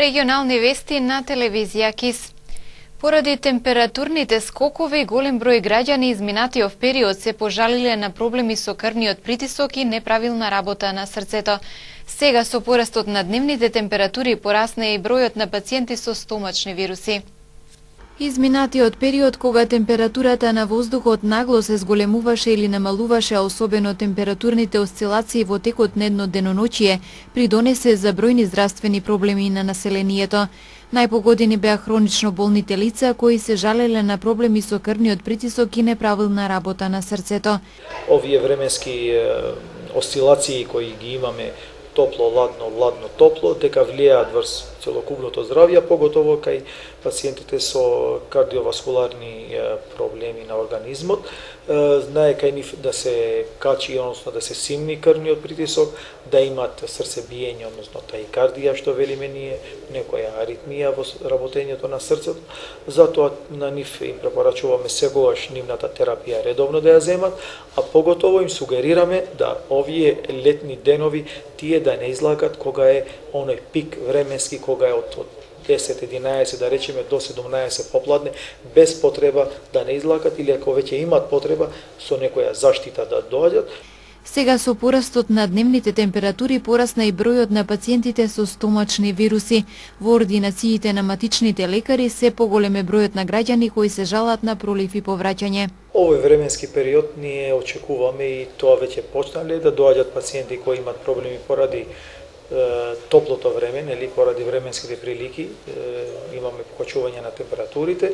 Регионални вести на телевизија КИС. Поради температурните скокови, голем број граѓани изминатиот период се пожалиле на проблеми со крвниот притисок и неправилна работа на срцето. Сега со порастот на дневните температури порасне и бројот на пациенти со стомачни вируси. Изминатиот период кога температурата на воздухот нагло се зголемуваше или намалуваше, а особено температурните осцилации во текот на едно деноноќие, придонесе за бројни здравствени проблеми на населението. Најпогодени беа хронично болните лица кои се жалеле на проблеми со крвниот притисок и неправилна работа на срцето. Овие временски осцилации кои ги имаме, топло, ладно, ладно, топло, дека влијаат врз целокупното здравје, поготово кај пациентите со кардиоваскуларни проблеми на организмот. Знае кај нив да се качи, односно да се симни крвниот притисок, да имат срцебиење, односно таикардија, што велиме ние, некоја аритмија во работењето на срцето. Затоа на нив им препорачуваме сегогаш нивната терапија редовно да ја земат, а поготово им сугерираме да овие летни денови тие да не излагат кога е оној пик временски, кога е од 10-11, да речеме до 17 попладне, без потреба да не излакат или ако веќе имат потреба со некоја заштита да доаѓат. Сега со порастот на дневните температури порасна и бројот на пациентите со стомачни вируси. Во ординациите на матичните лекари се поголем е бројот на граѓани кои се жалат на пролив и повраќање. Овој временски период ние очекуваме и тоа веќе почнале да доаѓат пациенти кои имат проблеми поради топлото време, нели, поради временските прилики, имаме покачување на температурите,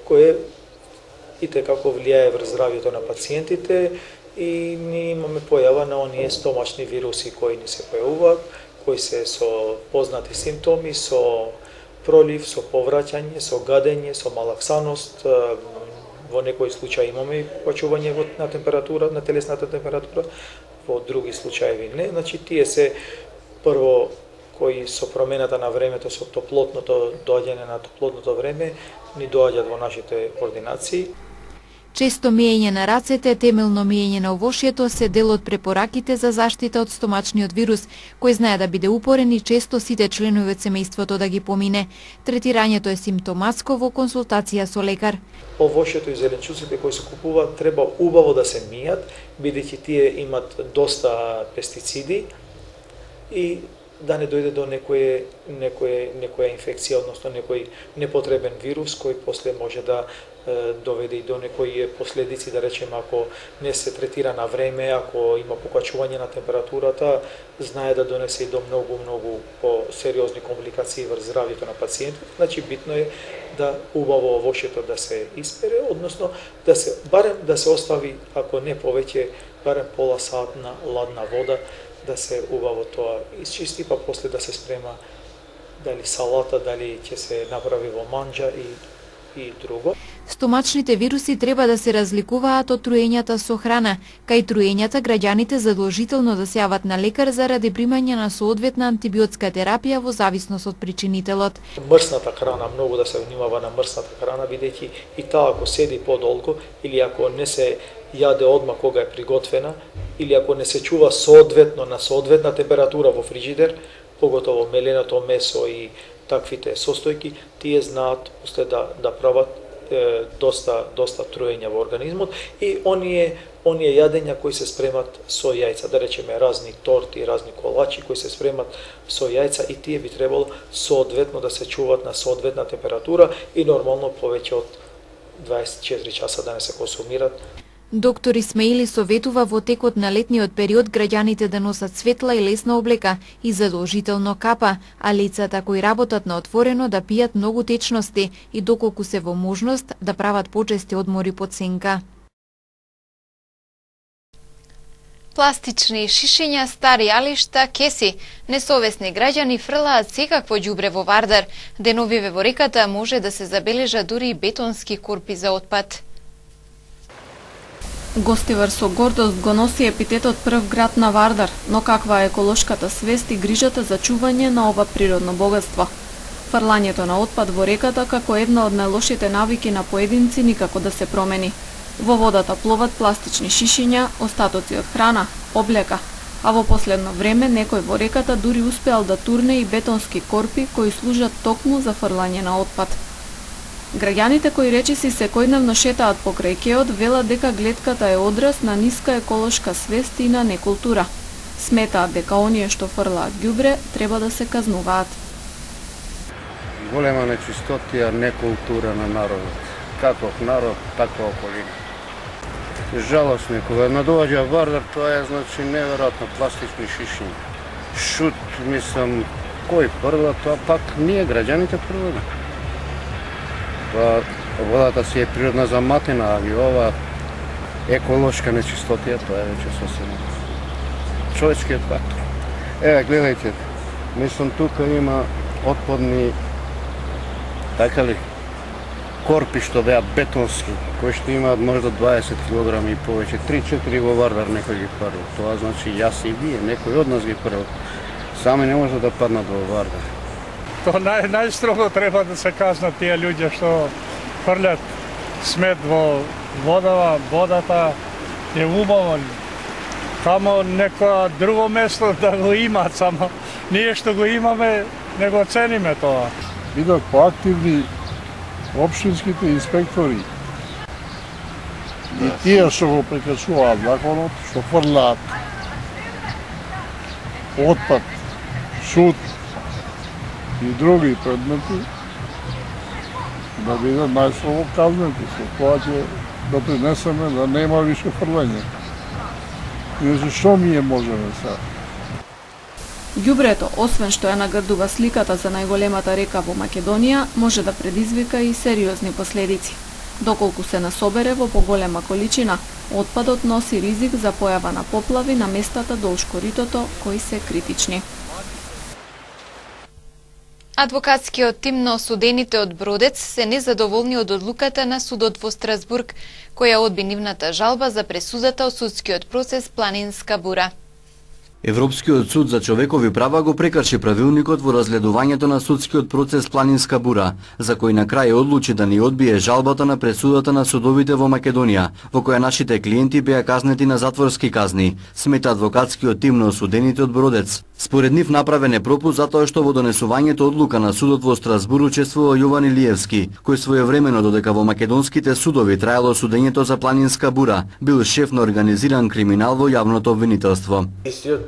кое и како влијае врз здравјето на пациентите и ние имаме појава на оние стомачни вируси кои ни се појавуваат, кои се со познати симптоми, со пролив, со повраќање, со гадење, со малаксаност. Во некои случаи имаме покачување на температура, на телесната температура, во други случаи не. Значи тие се прво кои со промената на времето, со топлотното доаѓање на топлотното време, ни доаѓаат во нашите ординации. Често миење на рацете, темелно миење на овошјето се дел од препораките за заштита од стомачниот вирус, кој знае да биде упорен и често сите членови од семејството да ги помине. Третирањето е симптоматско во консултација со лекар. Овошјето и зеленчуците кои се купуваат треба убаво да се мијат, бидејќи тие имат доста пестициди и да не дојде до некоја инфекција, односно некој непотребен вирус кој после може да доведе и до некои последици, да речеме, ако не се третира на време, ако има покачување на температурата, знае да донесе и до многу по-сериозни компликации врз здравјето на пациентот. Значи битно е да убаво овошјето да се испере, односно барем да се остави, ако не повеќе, барем пола сат на ладна вода, да се убаво тоа исчисти, па после да се спрема дали салата, дали ќе се направи во манџа и друго. Стомачните вируси треба да се разликуваат од труењата со храна. Кај труењата граѓаните задолжително да се јават на лекар заради примање на соодветна антибиотска терапија во зависност од причинителот. Мрсната храна, многу да се внимава на мрсната храна, бидејќи и таа ако седи подолго или ако не се јаде одма кога е приготвена или ако не се чува соодветно на соодветна температура во фриџидер, поготово меленото месо и таквите состојки, тие знаат после да прават доста труење во организмот и оние јадења кои се спремат со јајца, да речеме разни торти, разни колачи кои се спремат со јајца и тие би требало соодветно да се чуваат на соодветна температура и нормално повеќе од 24 часа да не се консумират. Доктор Исмаили советува во текот на летниот период граѓаните да носат светла и лесна облека и задолжително капа, а лицата кои работат на отворено да пијат многу течности и доколку се во можност да прават почести одмори под сенка. Пластични шишиња, стари алишта, кеси. Несовесни граѓани фрлаат секакво ѓубре во Вардар. Деновиве во реката може да се забележа дури и бетонски корпи за отпад. Гостивар со гордост го носи епитетот прв град на Вардар, но каква е еколошката свест и грижата за чување на ова природно богатство? Фрлањето на отпад во реката како една од најлошите навики на поединци никако да се промени. Во водата пловат пластични шишиња, остатоци од храна, облека. а во последно време некој во реката дури успеал да турне и бетонски корпи кои служат токму за фрлање на отпад. Граѓаните кои речиси секојдневно шетаат покрај кеот велат дека глетката е одраз на ниска еколошка свест и на некултура. Сметаат дека оние што фрлаат ѓубре треба да се казнуваат. Голема нечистотија, некултура на народот. Каков народ, таква околина. Жалостно, кога надоаѓа Вардар, тоа е значи неверојатно пластични шишиња. Шут, мислам, кој прва, тоа пак ние граѓаните прва. Водата си е природна заматена, али ова еколошка нечистотија, тоа е веќе сосема човечкиот фактор. Еве, гледајте, мислам тука има отпадни, така ли, корпи што беа бетонски, кои што имаат можда 20 кг и повеќе, 3-4 во Вардар некој ги првил. Тоа значи јас и вие, некој од нас ги првил. Сами не може да паднат во Вардар. То најстрого треба да се казнат тие луѓе што фрлят смет во водата е убаво. Тамо некоја друго место да го имаат, само ние што го имаме не го цениме тоа. Бидат поактивни општинските инспектори и тие што го прекршуваат законот, што фрлаат отпад, шут и други предмети, да бидат најстрого казнети. Со тоа ќе допринесеме да нема више фрлање. И што ние можеме сега? Ѓубрето, освен што ја наградува сликата за најголемата река во Македонија, може да предизвика и сериозни последици. Доколку се насобере во поголема количина, отпадот носи ризик за појава на поплави на местата долж коритото кои се критични. Адвокатскиот тим на осудените од Бродец се незадоволни од одлуката на судот во Страсбург, која одби нивната жалба за пресудата од судскиот процес Планинска бура. Европскиот суд за човекови права го прекрши правилникот во разгледувањето на судскиот процес Планинска бура, за кој на крај одлучи да ни одбие жалбата на пресудата на судовите во Македонија, во која нашите клиенти беа казнети на затворски казни, смета адвокатскиот тим на осудените од Бродец. Според нив направен е пропуст затоа што во донесувањето одлука на судот во Страсбург учествува Јован Илиевски, кој своевремено додека во македонските судови траело судењето за Планинска бура, бил шеф на организиран криминал во јавното обвинителство.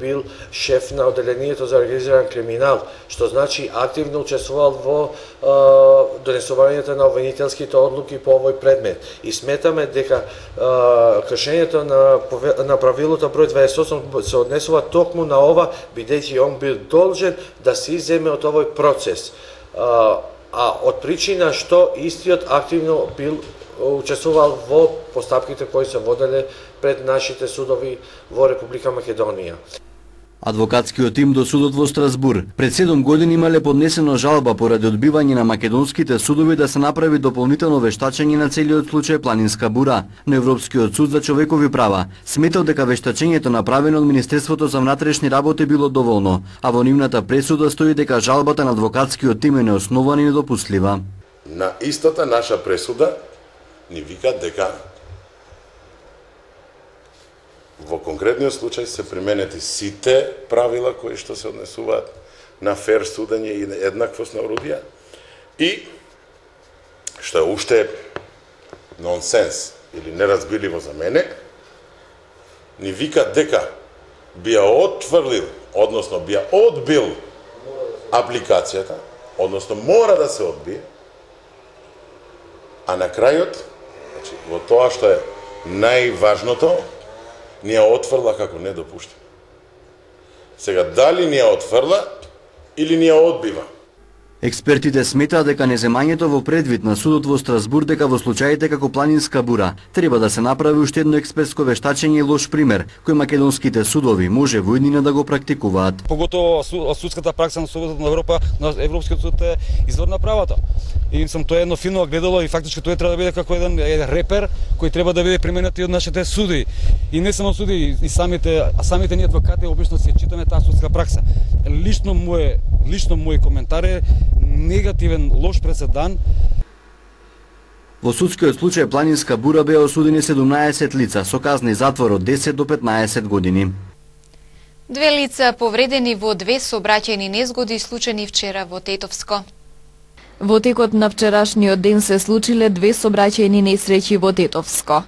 Бил шеф на оделението за организиран криминал, што значи активно учествувал во донесувањето на обвинителските одлуки по овој предмет. И сметаме дека кршењето на правилото број 28 се однесува токму на ова, бидејќи он бил должен да се иземе од овој процес. А од причина што истиот активно бил учествувал во постапките кои се воделе пред нашите судови во Република Македонија. Адвокатскиот тим до судот во Страсбург пред 7 години имале поднесено жалба поради одбивање на македонските судови да се направи дополнително вештачење на целиот случај Планинска бура, но Европскиот суд за човекови права сметал дека вештачењето направено од Министерството за внатрешни работи било доволно, а во нивната пресуда стои дека жалбата на адвокатскиот тим е неоснована и недопустлива. На истата наша пресуда ни викат дека во конкретниот случај се применети сите правила кои што се однесуваат на фер судење и еднаквост на орудија и што е уште нонсенс или неразбирливо за мене, ни вика дека би ја отфрлил, односно би ја одбил апликацијата, односно мора да се одбие, а на крајот, значи, во тоа што е најважното, ни ја отфрла како недопуштено. Сега, дали ни ја отфрла или ни ја одбива? Експертите сметаат дека неземањето во предвид на судот во Страсбург дека во случаите како Планинска бура треба да се направи уште едно експертско вештачење и лош пример, кој македонските судови може во иднина да го практикуваат. Поготово судската пракса на Судот на Европа, на Европскиот суд е извор на правата. И тоа е едно фино огледало и фактички тоа треба да биде како еден репер кој треба да биде применет и од нашите суди. И не само суди, и самите ние адвокати обично се читаме таа судска пракса. Лично мој коментар е негативен, лош преседан. Во судскиот случај Планинска бура беа осудени 17 лица со казни затвор од 10 до 15 години. Две лица повредени во две сообраќајни незгоди случени вчера во Тетовско. Во текот на вчерашниот ден се случиле две сообраќајни несреќи во Тетовско.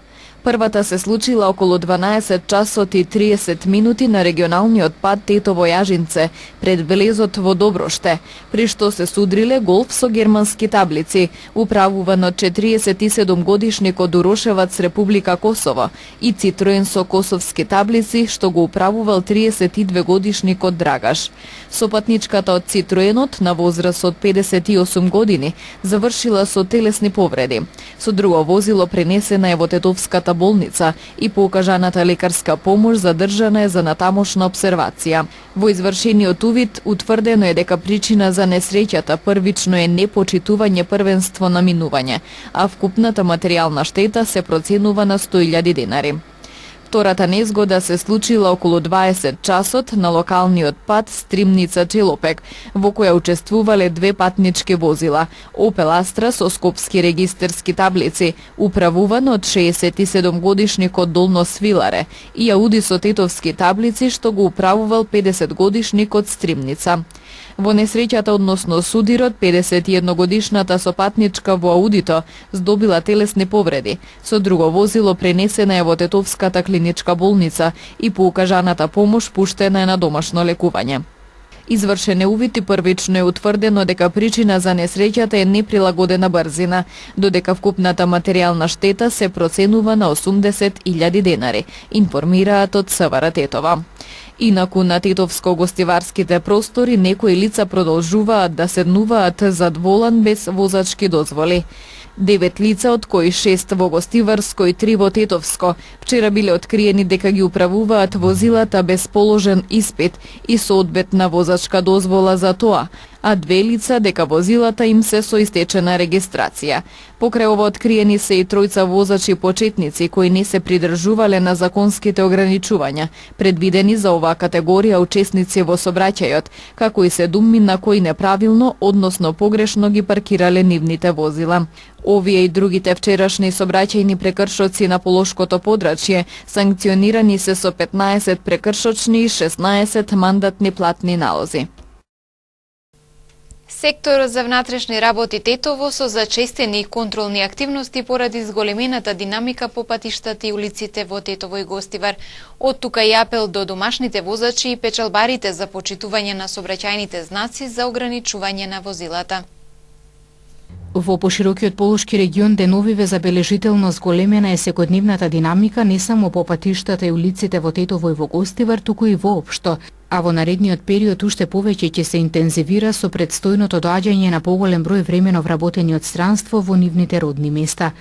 Првата се случила околу 12 часот и 30 минути на регионалниот пат Тетово-Јажинце, пред влезот во Доброште, при што се судриле голф со германски таблици, управуван од 47 годишникот Урошевац, Република Косово, и Цитроен со косовски таблици, што го управувал 32 годишникот Драгаш. Сопатничката од Цитроенот, на возраст од 58 години, завршила со телесни повреди. Со друго возило пренесена е во Тетовската болница и по окажаната лекарска помош задржана е за натамошна обсервација. Во извршениот увид утврдено е дека причина за несреќата првично е непочитување првенство на минување, а вкупната материјална штета се проценува на 100.000 денари. Втората незгода се случила околу 20 часот на локалниот пат Стримница-Челопек, во која учествувале две патнички возила, Опел Астра со скопски регистерски таблици, управуван од 67 годишникот Долно Свиларе, и Ауди со тетовски таблици што го управувал 50 годишникот Стримница. Во несреќата, односно судирот, 51 годишната сопатничка во Аудито здобила телесни повреди. Со друго возило пренесена е во Тетовската клиничка болница и по укажаната помош пуштена е на домашно лекување. Извршен е увид и првично е утврдено дека причина за несреќата е неприлагодена брзина, додека вкупната материјална штета се проценува на 80.000 денари, информираат од СВР Тетова. Инаку на Тетовско-гостиварските простори некои лица продолжуваат да седнуваат зад волан без возачки дозволи. 9 лица, од кои 6 во Гостиварско и 3 во Тетовско, вчера биле откриени дека ги управуваат возилата без положен испит и со одбетна возачка дозвола за тоа, а 2 лица дека возилата им се со истечена регистрација. Покрај ова откриени се и 3 возачи почетници кои не се придржувале на законските ограничувања, предвидени за оваа категорија учесници во сообраќајот, како и 7 на кои неправилно, односно погрешно ги паркирале нивните возила. Овие и другите вчерашни сообраќајни прекршоци на Полошкото подрачје санкционирани се со 15 прекршочни и 16 мандатни платни налози. Секторот за внатрешни работи Тетово со зачестени контролни активности поради зголемената динамика по патиштата и улиците во Тетово и Гостивар. Од тука и апел до домашните возачи и печалбарите за почитување на сообраќајните знаци за ограничување на возилата. Во поширокиот Полошки регион деновиве забележително зголемена е секојдневната динамика не само по патиштата и улиците во Тетово и во Гостивар, туку и воопшто, а во наредниот период уште повеќе ќе се интензивира со предстојното доаѓање на поголем број времено вработени од странство во нивните родни места.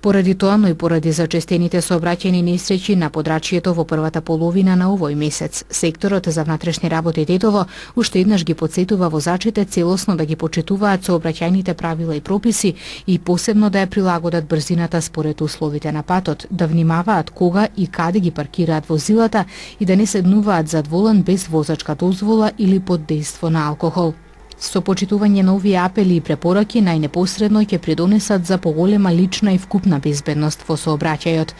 Поради тоа, но и поради зачестените сообраќајни несреќи на подрачјето во првата половина на овој месец, секторот за внатрешни работи Тетово уште еднаш ги потсетува возачите целосно да ги почитуваат сообраќајните правила и прописи и посебно да ја прилагодат брзината според условите на патот, да внимаваат кога и каде ги паркираат возилата и да не седнуваат зад волан без возачка дозвола или под дејство на алкохол. Со почитување на овие апели и препораки најнепосредно ќе придонесат за поголема лична и вкупна безбедност во сообраќајот.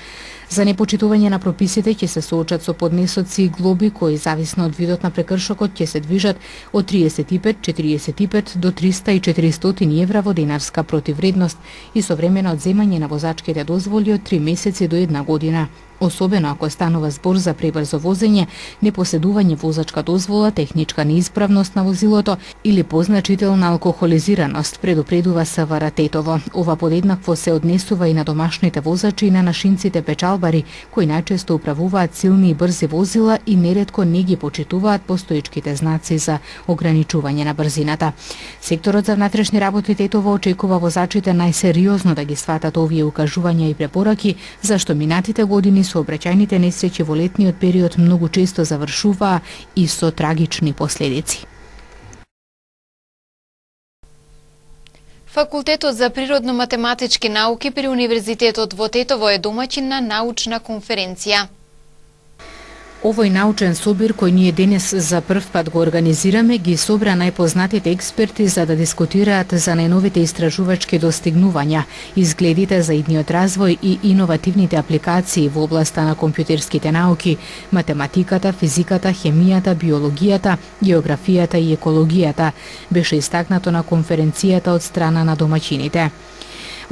За непочитување на прописите ќе се соочат со поднесоци и глоби кои зависно од видот на прекршокот ќе се движат од 35, 45 до 300 и 400 евра во денарска противвредност и со време на одземање на возачките дозволи од 3 месеци до 1 година. Особено ако станува збор за пребрзо возење, непоседување возачка дозвола, техничка неисправност на возилото или позначителна алкохолизираност, предупредува СВР Тетово. Ова подеднакво се однесува и на домашните возачи и на нашинците печалбари, кои најчесто управуваат силни и брзи возила и неретко не ги почитуваат постоечките знаци за ограничување на брзината. Секторот за внатрешни работи Тетово очекува возачите најсериозно да ги сватат овие укажувања и препораки, зашто минатите години сообраќајните несреќи во летниот период многу често завршуваа и со трагични последици. Факултетот за природно-математички науки при Универзитетот во Тетово е домаќин на научна конференција. Овој научен собир кој ние денес за прв пат го организираме ги собра најпознатите експерти за да дискутираат за најновите истражувачки достигнувања, изгледите за идниот развој и иновативните апликации во областа на компјутерските науки, математиката, физиката, хемијата, биологијата, географијата и екологијата, беше истакнато на конференцијата од страна на домаќините.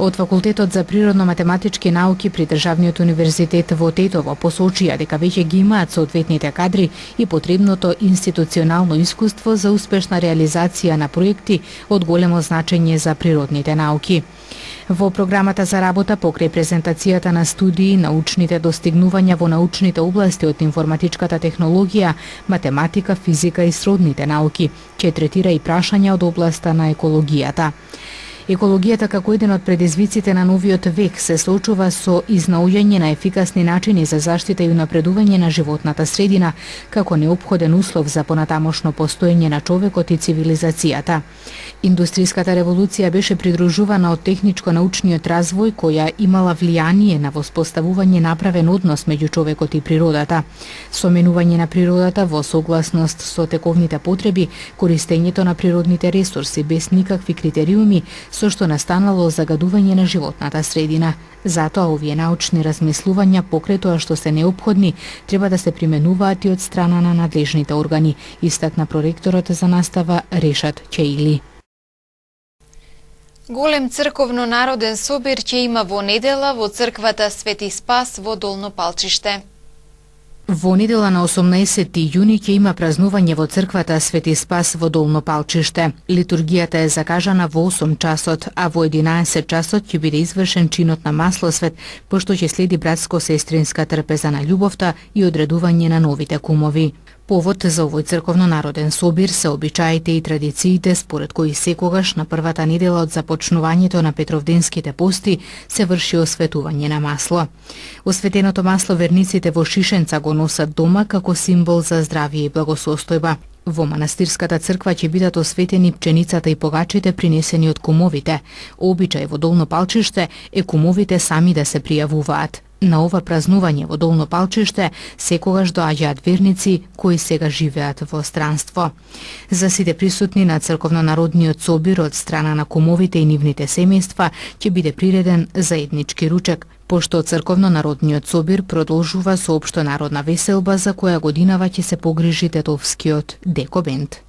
Од Факултетот за природно-математички науки при Државниот универзитет во Тетово посочија дека веќе ги имаат соодветните кадри и потребното институционално искуство за успешна реализација на проекти од големо значење за природните науки. Во програмата за работа покрај презентацијата на студии, научните достигнувања во научните области од информатичката технологија, математика, физика и сродните науки, ќе третира и прашања од областа на екологијата. Екологијата како еден од предизвиците на новиот век се соочува со изнаоѓање на ефикасни начини за заштита и унапредување на животната средина како неопходен услов за понатамошно постоење на човекот и цивилизацијата. Индустријската револуција беше придружувана од техничко-научниот развој која имала влијание на воспоставување направен однос меѓу човекот и природата. Со менување на природата во согласност со тековните потреби, користењето на природните ресурси без никакви критериуми, со што настанало загадување на животната средина. Затоа овие научни размислувања покрај тоа што се неопходни, треба да се применуваат и од страна на надлежните органи, истакна проректорот за настава Решат Чеили. Голем црковно народен собир ќе има во недела во црквата Свети Спас во Долно Палчиште. Во недела на 18 јуни ќе има празнување во црквата Свети Спас во Долно Палчиште. Литургијата е закажана во 8 часот, а во 11 часот ќе биде извршен чинот на маслосвет, пошто ќе следи братско-сестринска трпеза на љубовта и одредување на новите кумови. Повод за овој црковно народен собир се обичаите и традициите според кои секогаш на првата недела од започнувањето на Петровденските пости се врши осветување на масло. Осветеното масло верниците во Шишенца го носат дома како символ за здравје и благосостојба. Во манастирската црква ќе бидат осветени пченицата и погачите принесени од кумовите. Обичај во Долно Палчиште е кумовите сами да се пријавуваат. На ова празнување во Долно Палчиште секогаш доаѓаат верници кои сега живеат во странство. За сите присутни на црковно-народниот собир од страна на кумовите и нивните семејства ќе биде приреден заеднички ручек, пошто црковно-народниот собир продолжува со општонародна веселба за која годинава ќе се погрижи тетовскиот декобенд.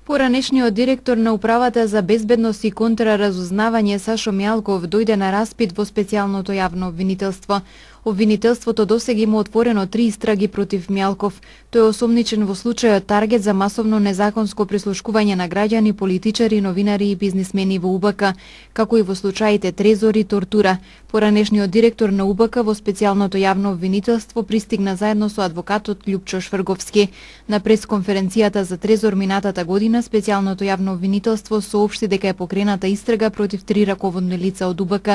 Поранешниот директор на Управата за безбедност и контраразузнавање Сашо Мјалков дојде на распит во специјалното јавно обвинителство. Обвинителството досега има отворено 3 истраги против Мјалков. Тој е осомничен во случајот Таргет за масовно незаконско прислушкување на граѓани, политичари, новинари и бизнисмени во УБК, како и во случаите Трезор и тортура. Поранешниот директор на УБК во специјалното јавно обвинителство пристигна заедно со адвокатот Љупчо Шврговски. На пресконференцијата за Трезор минатата година специјалното јавно обвинителство соопшти дека е покрената истрага против 3 раководни лица од УБК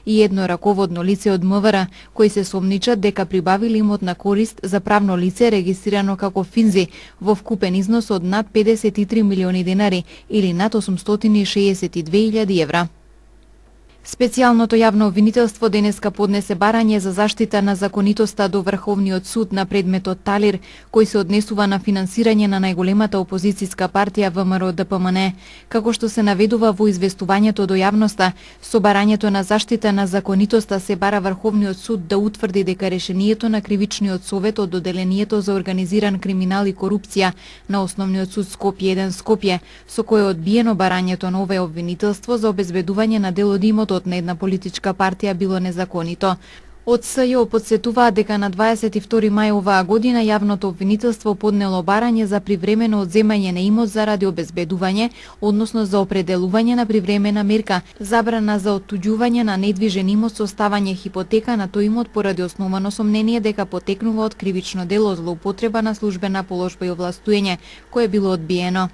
и 1 раководно лице од МВР, кои се сомничат дека прибавили имот на корист за правно лице регистрирано како Финзи во вкупен износ од над 53 милиони денари или над 862.000 евра. Специјалното јавно обвинителство денеска поднесе барање за заштита на законитоста до Врховниот суд на предметот Талир, кој се однесува на финансирање на најголемата опозицијска партија ВМРО-ДПМН. Како што се наведува во известувањето до јавноста, со барањето на заштита на законитоста се бара Врховниот суд да утврди дека решението на Кривичниот совет од Оделението за организиран криминал и корупција на Основниот суд Скопје 1 Скопје, со кој е одбиено барањето на овој обвинителство за обезбедување на дел од имотот на една политичка партија било незаконито. Од СЈО подсетуваат дека на 22 мај оваа година јавното обвинителство поднело барање за привремено одземање на имот заради обезбедување, односно за определување на привремена мерка, забрана за оттуѓување на недвижен имот со ставање хипотека на тој имот поради основано сомнение дека потекнува од кривично дело злоупотреба на службена положба и овластување, кое било одбиено.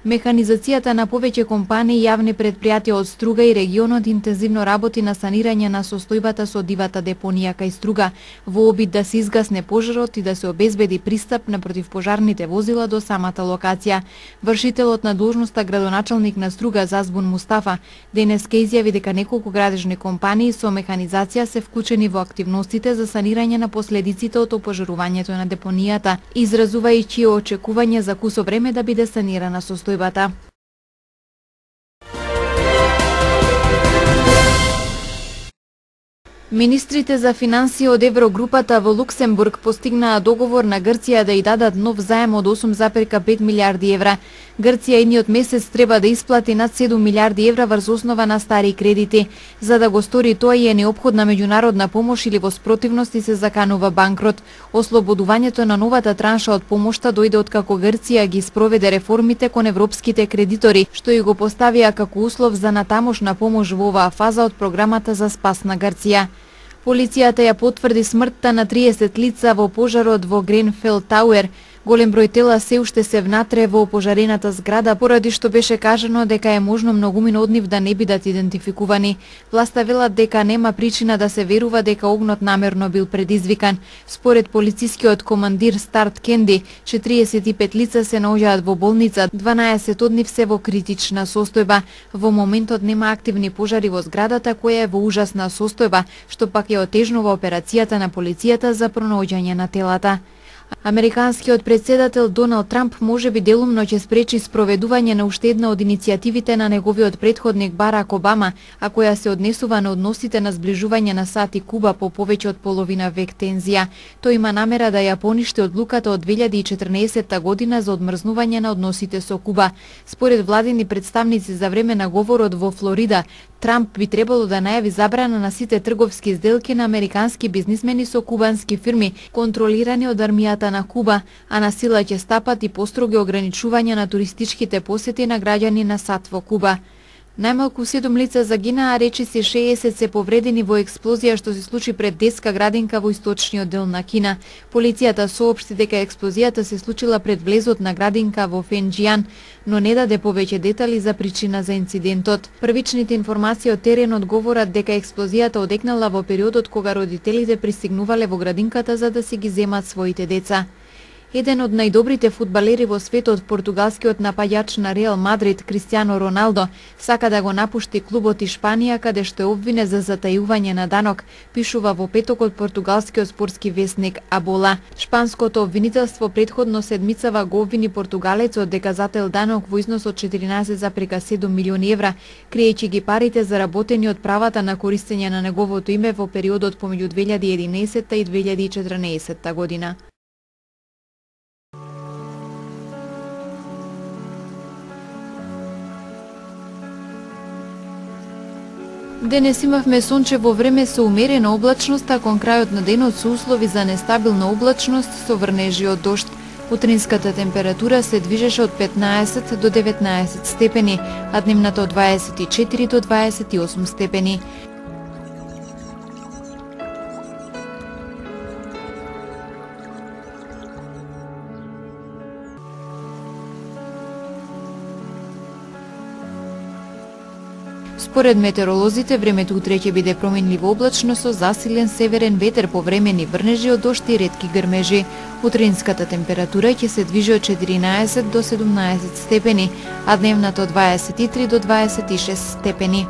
Механизацијата на повеќе компании и јавни претпријатија од Струга и регионот интензивно работи на санирање на состојбата со дивата депонија кај Струга, во обид да се изгасне пожарот и да се обезбеди пристап на противпожарните возила до самата локација. Вршителот на должноста градоначалник на Струга Зазбун Мустафа денес ке изјави дека неколку градежни компании со механизација се вклучени во активностите за санирање на последиците од опожарувањето на депонијата, изразувајќи очекување за кусо време да биде санирана состојбата. Министрите за финансии од Еврогрупата во Луксембург постигнаа договор на Грција да ја дадат нов заем од 8,5 милиарди евра. Грција идниот месец треба да исплати над 7 милиарди евра врз основа на стари кредити. За да го стори тоа е неопходна меѓународна помош или во спротивност и се заканува банкрот. Ослободувањето на новата транша од помошта дојде откако Грција ги спроведе реформите кон европските кредитори, што и го поставија како услов за натамошна помош во оваа фаза од програмата за спас на Грција. Полицијата ја потврди смртта на 30 лица во пожарот во Гренфел Тауер. Голем број тела се уште се внатре во опожарената зграда, поради што беше кажано дека е можно многумина од нив да не бидат идентификувани. Власта велат дека нема причина да се верува дека огнот намерно бил предизвикан. Според полицискиот командир Старт Кенди, 45 лица се наоѓаат во болница, 12 од нив се во критична состојба. Во моментот нема активни пожари во зградата која е во ужасна состојба, што пак ја отежнува операцијата на полицијата за пронаоѓање на телата. Американскиот председател Доналд Трамп можеби делумно ќе спречи спроведување на уште една од иницијативите на неговиот претходник Барак Обама, а која се однесува на односите на зближување на САД и Куба по повеќе од половина век тензија. Тој има намера да ја поништи одлуката од 2014 година за одмрзнување на односите со Куба. Според владини представници за време на говорот во Флорида, Трамп би требало да најави забрана на сите трговски сделки на американски бизнисмени со кубански фирми, контролирани од армијата на Куба, а на сила ќе стапат и построги ограничувања на туристичките посети на граѓани на САД во Куба. Најмалку 7 лица загинаа, речиси 60 се повредени во експлозија што се случи пред детска градинка во источниот дел на Кина. Полицијата соопшти дека експлозијата се случила пред влезот на градинка во Фенџијан, но не даде повеќе детали за причина за инцидентот. Првичните информации од теренот говорат дека експлозијата одекнала во периодот кога родителите пристигнувале во градинката за да си ги земат своите деца. Еден од најдобрите фудбалери во светот, португалскиот напаѓач на Реал Мадрид, Кристијано Роналдо, сака да го напушти клубот Испанија, каде што е обвинет за затајување на данок, пишува во петокот португалскиот спортски весник Абола. Шпанското обвинителство претходно седмицава го обвини португалецот дека затаил данок во износ од 14,7 милиони евра, криејќи ги парите заработени од правата на користење на неговото име во периодот помеѓу 2011 и 2014 година. Денес имавме сончево време со умерена облачност, а кон крајот на денот со услови за нестабилна облачност со врнежи од дожд. Утринската температура се движеше од 15 до 19 степени, а дневната од 24 до 28 степени. Според метеоролозите, времето утре ќе биде променливо облачно со засилен северен ветер, повремени врнежи од дожд и ретки грмежи. Утринската температура ќе се движи од 14 до 17 степени, а дневната од 23 до 26 степени.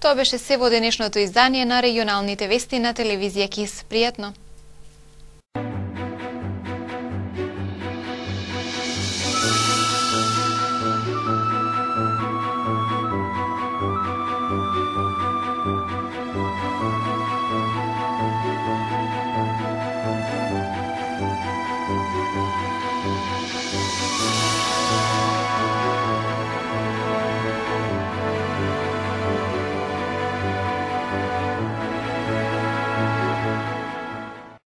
Тоа беше се во денешното издание на регионалните вести на телевизија КИС. Пријатно!